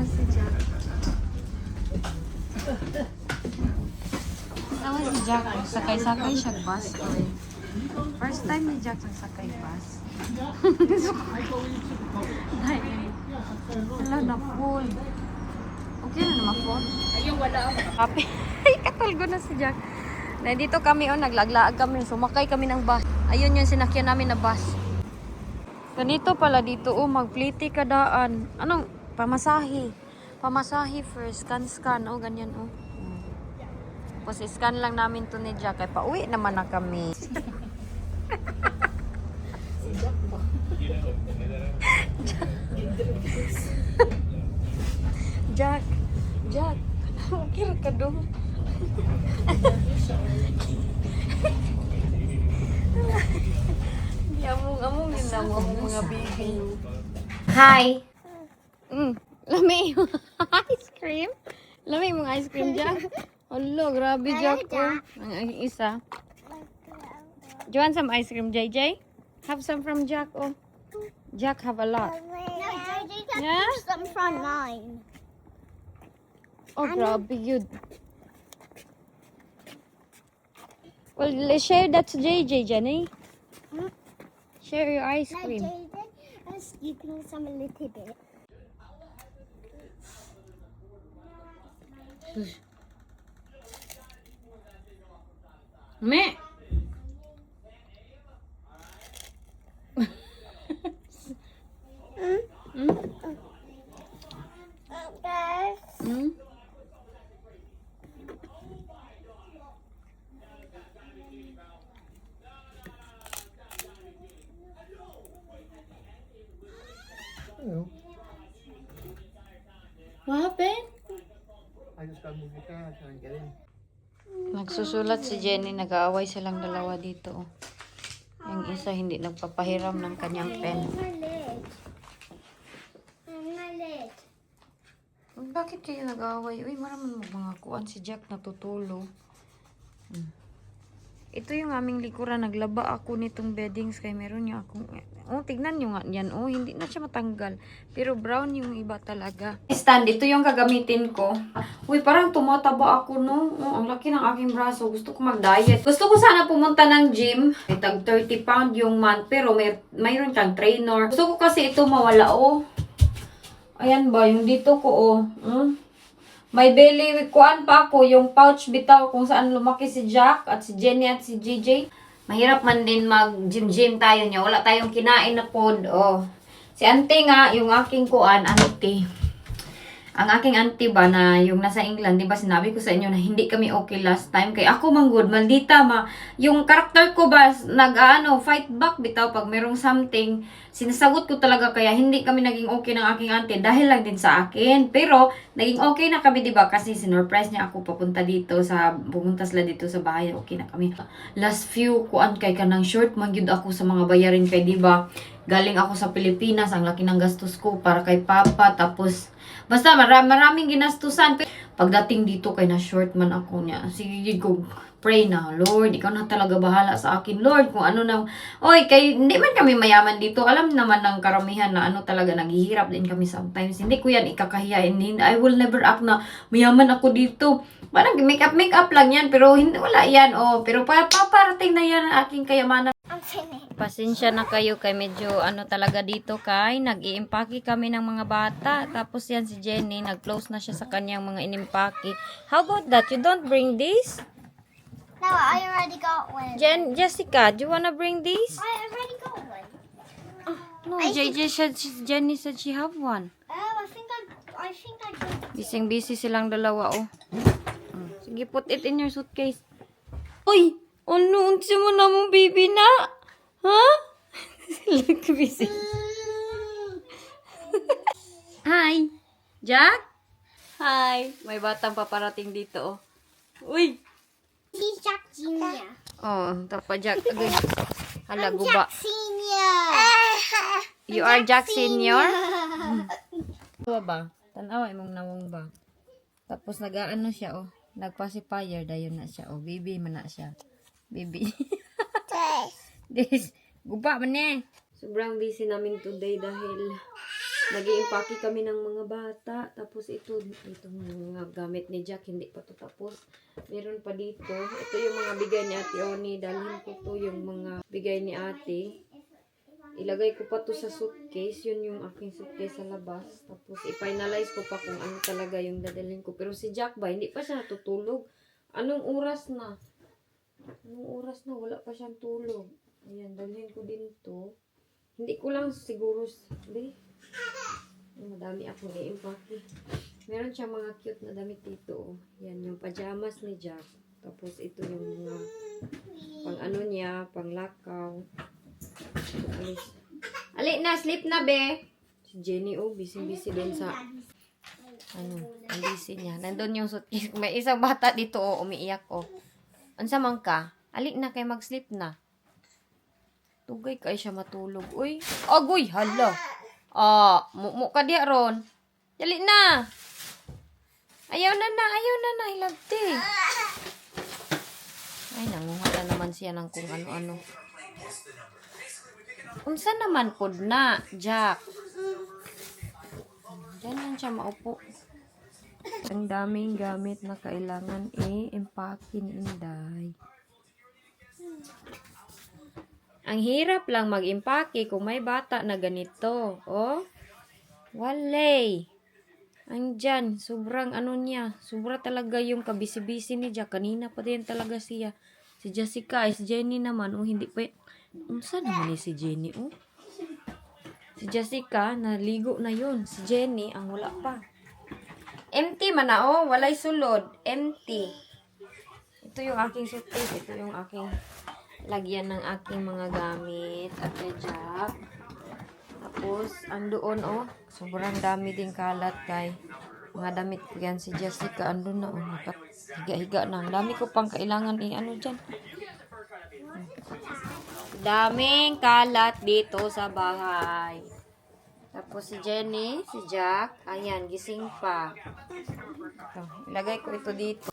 si Jack. Tawa si Jack, sakay-sakay siya bus. First time ni Jack sakay bus. Wala na full. Okay na naman full. Ayun, wala ako. Happy. Ay, katulgo na si Jack. Nandito kami, naglaglaag kami. Sumakay kami ng bus. Ayun yung sinakyan namin na bus. Ganito pala dito, magpliti kadaan. Anong? Pamasahe. Pamasahe first. Scan. Ganyan, Tapos scan lang namin to ni Jack. Kaya pauwi naman na kami. Jack. Okay ka doon. Among yun na mga baby. Hi! Lami yung ice cream. Lami yung ice cream, Jack. Hello, grabe, Jack. Ang isa. Do you want some ice cream, JJ? Have some from Jack, Jack have a lot. No, JJ can Yeah? have some from mine. Oh, grabe yun. Well, let's share that to JJ, Jenny. Share your ice No, cream. JJ is scooping some a little bit. Me. Guys. Hello. What happened? I just got movie cash and get in. Nagsusulat si Jenny, nag-aaway silang dalawa dito. Yung isa hindi nagpapahiram ng kanyang pen. My leg. My leg. Bakit kayo nag-aaway? Uy, maraming mga kuan si Jack natutulog. Ito yung aming likuran. Naglaba ako nitong beddings kay meron niya akong... tignan nyo nga yan. Hindi na siya matanggal. Pero brown yung iba talaga. Stand, ito yung gagamitin ko. Uy, parang tumataba ako, no? Ang laki ng aking braso. Gusto ko mag-diet. Gusto ko sana pumunta ng gym. May tag 30 pound yung month. Pero mayroon kang trainer. Gusto ko kasi ito mawala, Ayan ba, yung dito ko, May belly kuan pa ako, yung pouch bitaw kung saan lumaki si Jack at si Jenny at si JJ. Mahirap man din mag-gym tayo niya. Wala tayong kinain na pod. Si auntie nga, yung aking kuan, auntie. Ang aking auntie ba na yung nasa England, di ba sinabi ko sa inyo na hindi kami okay last time. Kaya ako manggod, maldita yung karakter ko ba, fight back bitaw pag merong something. Sinasagot ko talaga kaya hindi kami naging okay ng aking auntie dahil lang din sa akin. Pero, naging okay na kami, di ba? Kasi sinurprise niya ako pumunta sila dito sa bahay. Okay na kami. Last few, kuan kay kanang short, mangyud ako sa mga bayarin kay, di ba? Galing ako sa Pilipinas, ang laki ng gastos ko para kay Papa. Tapos, basta maraming ginastusan. Pagdating dito kay na short man ako niya. Sige ko, pray na, Lord, ikaw na talaga bahala sa akin, Lord, kung ano na. Hindi man kami mayaman dito. Alam naman ng karamihan na talaga, naghihirap din kami sometimes. Hindi ko yan ikakahiyain. I will never act na mayaman ako dito. Parang make up lang yan, pero hindi, wala yan. Pero paparating na yan ang aking kayamanan. Pasensya na kayo kay medyo talaga dito kay nag-iimpake kami ng mga bata. Tapos yan si Jenny, nag-close na siya sa kanyang mga inimpake. How about that? You don't bring this? No, I already got one. Jessica, do you wanna bring this? I already got one. No, Jenny said she have one. Oh, I think I did. Busy silang dalawa, Sige, put it in your suitcase. Uy! Ano? Unsi mo na mong baby na? Ha? Look busy. Hi! Jack? Hi! May batang paparating dito, Uy! He's Jack Jr. Tapa Jack. Agay. Hala, I'm guba. Jack Senior. You are Jack Senior? Tuwa ba? Tanawa imong nawong ba? Tapos nag-aano siya, Nagpacifier, dayon na siya, Baby man na siya. Baby. This. Guba man Sobrang busy namin today dahil Nag-iimpake kami ng mga bata. Tapos itong mga gamit ni Jack, hindi pa to tapos. Meron pa dito. Ito yung mga bigay ni Ate Oni. Dalhin ko to yung mga bigay ni Ate. Ilagay ko pa to sa suitcase. Yun yung aking suitcase sa labas. Tapos i-finalize ko pa kung ano talaga yung dadalhin ko. Pero si Jack ba, hindi pa siya natutulog. Anong oras na? Wala pa siyang tulog. Ayan, dalhin ko din to. Hindi ko lang siguro, madami akong i-impake. Meron siyang mga cute na damit dito. Yan, yung pajamas ni Jack. Tapos ito yung mga pang ano niya, pang lakaw. Ali na, sleep na be. Si Jenny, busy-busy din sa ang busy niya. Nandun yung suitcase. May isang bata dito, umiiyak, Ansa man ka? Ali na, kay mag-sleep na. Tugay kay siya matulog. Uy, agoy, hala. Mumu ka diya ron. Dali na. Ayaw na, hilagti. Ay, nanguha na naman siya ng kung ano-ano. Unsa naman pod na, Jack? Diyan lang siya maupo. Ang daming gamit na kailangan i-impake ni Inday. Ang hirap lang mag-impake kung may bata na ganito. Walay. Andyan, sobrang niya. Sobra talaga yung kabisi-bisi ni Jack. Kanina pa din talaga siya. Si Jessica, si Jenny naman, hindi pa. Unsa naman si Jenny, Si Jessica, naligo na yun. Si Jenny, ang wala pa. Empty man na, walay sulod. Empty. Ito yung aking suitcase. Ito yung aking lagyan ng aking mga gamit at Jack. Tapos, andoon, sobrang dami din kalat kay mga damit ko yan. Si Jessica, andun na, nakahiga-higa na. Ang dami ko pang kailangan dyan. Daming kalat dito sa bahay. Tapos si Jenny, si Jack, ayan, gising pa. Ito, ilagay ko ito dito.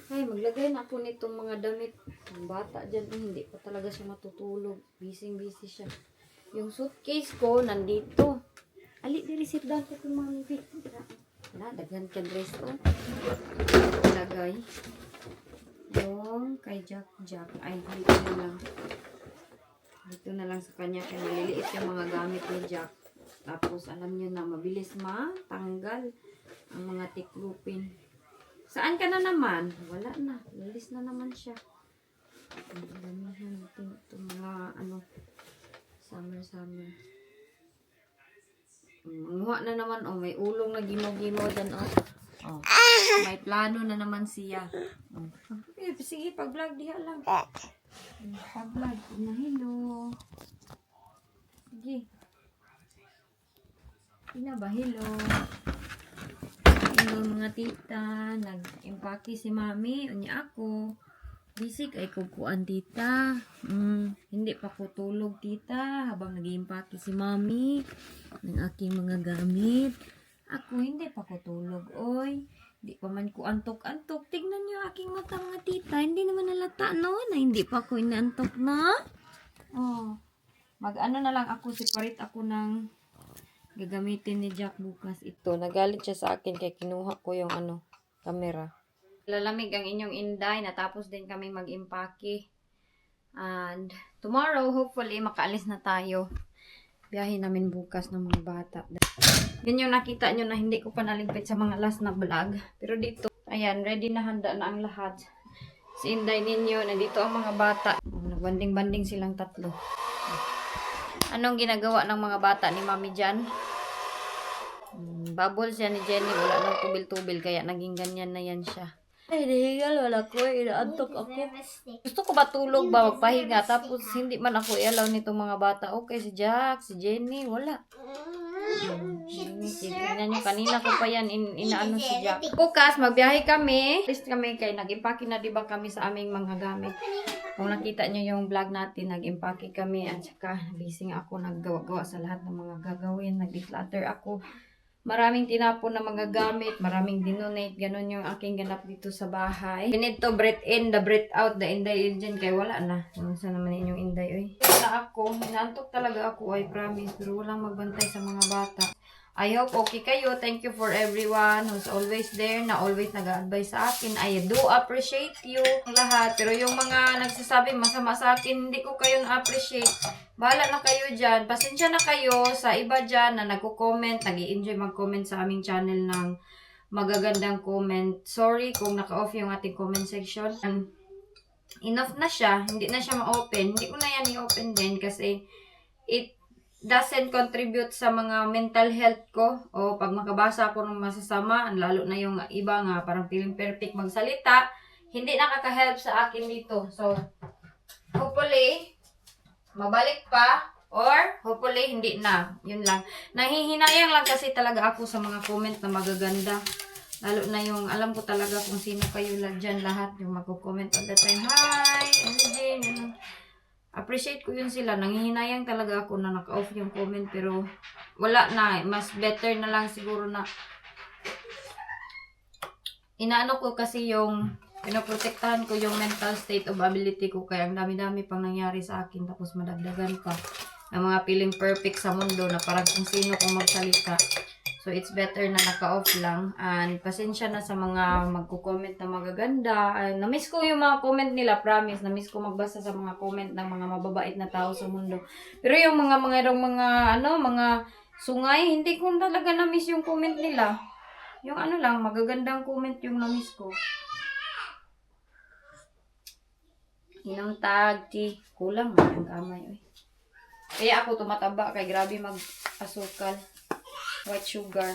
Ay, maglagay na ako nitong mga damit. Ang bata dyan, hindi pa talaga siya matutulog. Busy siya. Yung suitcase ko, nandito. Ali, di-receive down ko itong mga movie. Wala, daghan ka dress, ilagay. Yung kay Jack. Ay, dito na lang sa kanya. Kaya maliliit yung mga gamit ni Jack. Tapos, alam niyo na, mabilis matanggal ang mga tiklupin. Saan ka na naman? Wala na. Lilis na naman siya. Ang damihan natin itong mga summer. Manguha na naman, may ulong na gimo-gimo dyan, May plano na naman siya. Sige, pag-vlog diha lang. Pag-vlog. Hello. Sige. Hello. Hello mga tita, nag-impake si mami, unya ako. Busy kay kukuan tita. Hindi pa ko tulog tita habang nag-impake si mami ng aking mga gamit. Ako hindi pa ko tulog, Hindi pa man ko antok-antok. Tignan niyo aking mata mga tita, hindi naman nalata na hindi pa ko inaantok na. Mag-ano na lang ako, separate ako ng gagamitin ni Jack bukas. Ito, nagalit siya sa akin kaya kinuha ko yung camera. Lalamig ang inyong Inday, natapos din kami mag-impake. And tomorrow, hopefully, makaalis na tayo. Biyahe namin bukas ng mga bata. Yan yung nakita nyo na hindi ko pa naligpit sa mga last na vlog. Pero dito, ayan, ready na, handa na ang lahat. Si Inday ninyo, nandito ang mga bata. Nagbanding-banding silang tatlo. Anong ginagawa ng mga bata ni Mami dyan? Bubble siya ni Jenny. Wala nang tubil-tubil. Kaya naging ganyan na yan siya. Ay, nahigal. Wala ko. Inaantok ako. Gusto ko ba tulog ba? Magpahinga. Tapos hindi man ako i-allow nitong mga bata. Okay, si Jack, si Jenny. Wala. Tingnan nyo. Kanina ko pa yan inaano si Jack. Bukas, magbiyahe kami. List kami kay nag-impake na diba kami sa aming mga gamit. Kung nakita nyo yung vlog natin, nag-impake kami at saka gising ako, naggawa-gawa sa lahat ng mga gagawin, nag-declutter ako. Maraming tinapon na mga gamit, maraming dinonate, ganun yung aking ganap dito sa bahay. You need to breathe in, the breathe out, the Inday engine, kaya wala na. Saan naman inyong Inday, Wala ako, inaantok talaga ako, I promise, pero walang magbantay sa mga bata. I hope okay kayo. Thank you for everyone who's always there, na always nag-advise sa akin. I do appreciate you lahat. Pero yung mga nagsasabi masama sa akin, hindi ko kayo na-appreciate. Bahala na kayo dyan. Pasensya na kayo sa iba dyan na nagko-comment, nag-i-enjoy mag-comment sa aming channel ng magagandang comment. Sorry kung naka-off yung ating comment section. Enough na siya. Hindi na siya ma-open. Hindi ko na yan i-open din kasi it doesn't contribute sa mga mental health ko. O pag makabasa ako ng masasama, lalo na yung iba nga parang feeling perfect magsalita, hindi nakaka-help sa akin dito. So, hopefully, mabalik pa, or hopefully, hindi na. Yun lang. Nahihinayang lang kasi talaga ako sa mga comment na magaganda. Lalo na yung, alam ko talaga kung sino kayo dyan lahat, yung magko-comment all the time. Hi, MJ, appreciate ko yun sila. Nanghihinayang talaga ako na naka-off yung comment, pero wala na. Mas better na lang siguro na inaano ko kasi yung pinoprotektahan ko yung mental state of ability ko. Kaya ang dami-dami pang nangyari sa akin. Tapos madagdagan pa ng mga feeling perfect sa mundo na parang kung sino kung magsalita. So, it's better na naka-off lang. And pasensya na sa mga magko-comment na magaganda. Na-miss ko yung mga comment nila, promise. Na-miss ko magbasa sa mga comment ng mga mababait na tao sa mundo. Pero yung mga sungay, hindi ko talaga na-miss yung comment nila. Yung magagandang comment yung na-miss ko. Inang tag, ti. Kulang mo yung kamay. Kaya ako tumataba kay grabe mag-asukal. White sugar.